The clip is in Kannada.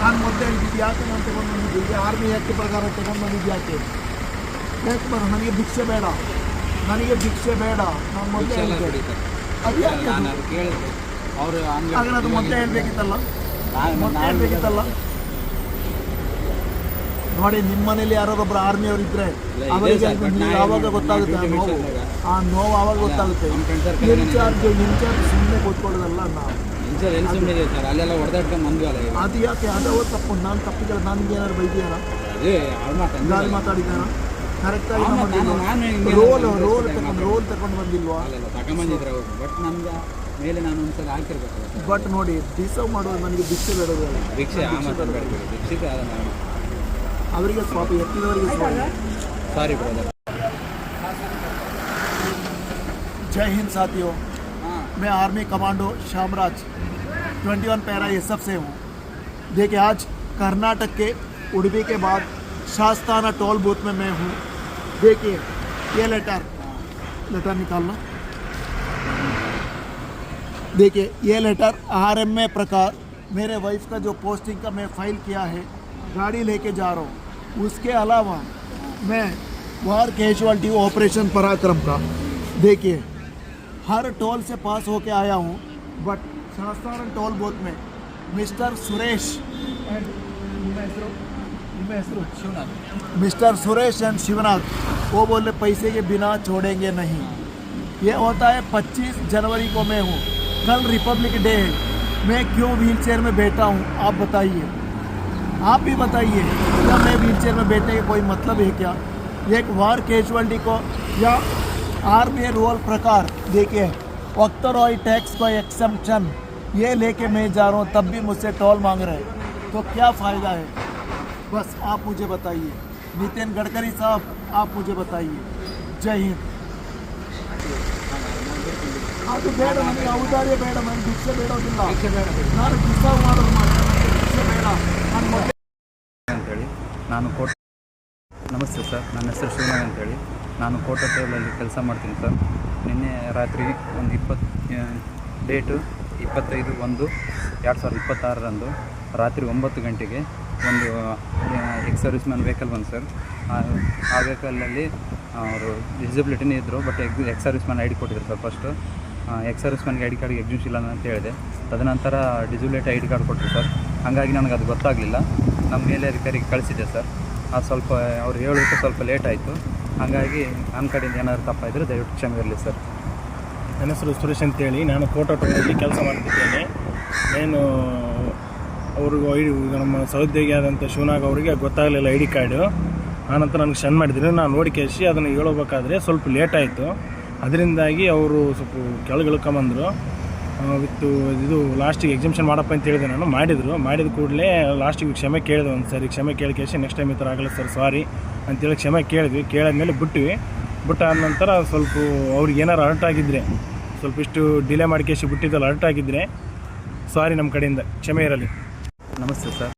ನಾನು ಮೊದಲೇ ಹೇಳ್ತಿದ್ದು ಯಾಕೆ ನಾನು ತಗೊಂಡು ಬಂದಿದ್ದು ಈಗ ಆರ್ಮಿ ಯಾಕೆ ಪ್ರಕಾರ ತಗೊಂಡು ಬಂದಿದ್ದು ಯಾಕೆ ಬರೋ ನನಗೆ ಭಿಕ್ಷೆ ಬೇಡ ನಾನು ಮೊದಲೇ ಹೇಳ್ತೇನೆ ಅದು ಯಾಕೆ ಹಾಗಾದ್ರೆ ಅದು ಮೊದಲೇ ಹೇಳ್ಬೇಕಿತ್ತಲ್ಲ ನೋಡಿ ನಿಮ್ಮ ಮನೇಲಿ ಯಾರೊಬ್ಬರು ಆರ್ಮಿಯವರು ಇದ್ರೆ ಅವರಿಗೆ ಆವಾಗ ಗೊತ್ತಾಗುತ್ತೆ ಆ ನೋವು ಆವಾಗ ಗೊತ್ತಾಗುತ್ತೆ. ಇನ್ಚಾರ್ಜ್ ಸುಮ್ಮನೆ ಕೂತ್ಕೊಳ್ಳೋದಲ್ಲ ನಾವು ಅದು ಯಾಕೆ ಅದವ ತಪ್ಪು. ನಾನು ತಪ್ಪಿದ್ರೆ ನನಗೆ ಏನಾದ್ರು ಬೈದಿಯಾರ ಗಾಳಿ ಮಾತಾಡಿದ್ದಾರ ಕರೆಕ್ಟಾಗಿ ರೋಲ್ ತಗೊಂಡು ಬಂದಿಲ್ವಾ? ಬಟ್ ನೋಡಿ ಡಿಸರ್ವ್ ಮಾಡೋದು ನನಗೆ ಭಿಕ್ಷೆ ಬೇಡೋದು ಅವರಿಗೆ ಸ್ವಾಪ ಎತ್ತಿದವರಿಗೆ ಸಾರಿ ಬ್ರದರ್. जय हिंद साथियों, मैं army commando Shamraj 21 para SF से हूँ. देखिए आज कर्नाटक के उडुपी के बाद शास्ताना टोल बूथ में मैं हूँ. देखिए ये लेटर निकालना. देखिए ये लेटर RMA प्रकार मेरे वाइफ का जो पोस्टिंग का मैं फाइल किया है गाड़ी लेके जा रहा हूँ. उसके अलावा मैं वार कैजुअलिटी ऑपरेशन पराक्रम का देखिए हर टोल से पास होके आया हूँ. बट शास्ताना टोल बूथ में मिस्टर सुरेश एंड शिवनाथ वो बोले पैसे के बिना छोड़ेंगे नहीं. ये होता है 25 जनवरी को मैं हूँ. कल रिपब्लिक डे है. मैं क्यों व्हील चेयर में बैठा हूँ आप बताइए. आप भी बताइए क्या मैं व्हील चेयर में बैठने का कोई मतलब है क्या? एक वार कैजुअलिटी को या आर्मी रूल प्रकार देखिए ऑक्टोरॉय टैक्स को एक्सेम्पशन ये लेके मैं जा रहा हूँ तब भी मुझसे टोल मांग रहे हैं. तो क्या फ़ायदा है? बस आप मुझे बताइए. नितिन गडकरी साहब आप मुझे बताइए. जय हिंद. ಅದು ಬೇಡ ನನಗೆ ಔದಾರ್ಯ ಬೇಡ ನನಗೆ ಭಿಕ್ಷೆ ಬೇಡೋದಿಲ್ಲ. ನಾನು ಡಿಸರ್ವ್ ಮಾಡೋದು ಭಿಕ್ಷೆ ಬೇಡ. ನಾನು ಮೊದಲೇ ಅಂತೇಳಿ ನಾನು ನಮಸ್ತೆ ಸರ್, ನನ್ನ ಹೆಸರು ಶಿವನಾಥ್ ಅಂತೇಳಿ ನಾನು ಕೋಟ ಹೋಟೆಲಲ್ಲಿ ಕೆಲಸ ಮಾಡ್ತೀನಿ ಸರ್. ನಿನ್ನೆ ರಾತ್ರಿ ಒಂದು ಡೇಟು 25/1/2026 ರಾತ್ರಿ 9 ಗಂಟೆಗೆ ಒಂದು ಎಕ್ಸ್ ಸರ್ವಿಸ್ ಮ್ಯಾನ್ ವೆಹಿಕಲ್ ಬಂದು ಸರ್. ಆ ವೆಹಿಕಲಲ್ಲಿ ಅವರು ಡಿಸಬಿಲಿಟಿನೇ ಇದ್ದರು. But ex service man ID ಕೊಟ್ಟಿದ್ರು ಸರ್. ಫಸ್ಟು ಎಕ್ಸ್ ಸರ್ವಿಸ್ ಮ್ಯಾನ್ಗೆ ID ಕಾರ್ಡ್ಗೆ ಎಕ್ಸಿಸ್ಟ್ ಇಲ್ಲ ಅಂತ ಹೇಳಿದೆ. ತದನಂತರ ಡಿಸಬಿಲಿಟಿ ID ಕಾರ್ಡ್ ಕೊಟ್ಟರು ಸರ್. ಹಾಗಾಗಿ ನನಗೆ ಅದು ಗೊತ್ತಾಗಲಿಲ್ಲ. ನಮ್ಮ ಮೇಲೆ ಅಧಿಕಾರಿಗೆ ಕಳಿಸಿದ್ದೆ ಸರ್. ಅದು ಸ್ವಲ್ಪ ಅವ್ರು ಹೇಳೋದಕ್ಕೆ ಸ್ವಲ್ಪ ಲೇಟ್ ಆಯಿತು. ಹಾಗಾಗಿ ನನ್ನ ಕಡೆಯಿಂದ ಏನಾದರೂ ತಪ್ಪಾಯಿದ್ರೆ ದಯವಿಟ್ಟು ಕ್ಷಮೆ ಇರಲಿ ಸರ್. ನನ್ನ ಹೆಸರು ಸುರೇಶ್ ಅಂತೇಳಿ ನಾನು ಕೋಟ ಹೋಟೆಲಲ್ಲಿ ಕೆಲಸ ಮಾಡ್ತಿದ್ದೇನೆ. ನಾನು ಅವ್ರಿಗೂ ನಮ್ಮ ಸಹೋದ್ಯೋಗಿ ಆದಂಥ ಶಿವನಾಗ್ ಅವರಿಗೆ ಗೊತ್ತಾಗಲಿಲ್ಲ ID ಕಾರ್ಡು. ಆನಂತರ ನನಗೆ ಸೆಂಡ್ ಮಾಡಿದ್ರು. ನಾನು ನೋಡಿ ಕೇಳಿಸಿ ಅದನ್ನು ಹೇಳಬೇಕಾದ್ರೆ ಸ್ವಲ್ಪ ಲೇಟ್ ಆಯಿತು. ಅದರಿಂದಾಗಿ ಅವರು ಸ್ವಲ್ಪ ಕೆಳಗೆ ಇಳ್ಕೊಂಬಂದರು. ವಿತ್ತು ಇದು ಲಾಸ್ಟಿಗೆ ಎಕ್ಸಿಬಿಷನ್ ಮಾಡಪ್ಪ ಅಂತ ಹೇಳಿದೆ. ನಾನು ಮಾಡಿದ ಕೂಡಲೇ ಲಾಸ್ಟಿಗೆ ಕ್ಷಮೆ ಕೇಳಿದೆ. ಒಂದು ಸರಿ ಕ್ಷಮೆ ಕೇಳಿ ನೆಕ್ಸ್ಟ್ ಟೈಮ್ ಈ ಥರ ಆಗಲ್ಲ ಸರ್ ಸಾರಿ ಅಂತೇಳಿ ಕ್ಷಮೆ ಕೇಳಿದ್ಮೇಲೆ ಬಿಟ್ಟಾದ ನಂತರ ಸ್ವಲ್ಪ ಅವ್ರಿಗೆ ಏನಾರು ಅರ್ಟ್ ಆಗಿದ್ದರೆ ಸ್ವಲ್ಪ ಇಷ್ಟು ಡಿಲೇ ಮಾಡಿ ಬಿಟ್ಟಿದ್ದಲ್ಲ ಅರ್ಟ್ ಆಗಿದ್ದರೆ ಸಾರಿ ನಮ್ಮ ಕಡೆಯಿಂದ ಕ್ಷಮೆ ಇರಲಿ. ನಮಸ್ತೆ ಸರ್.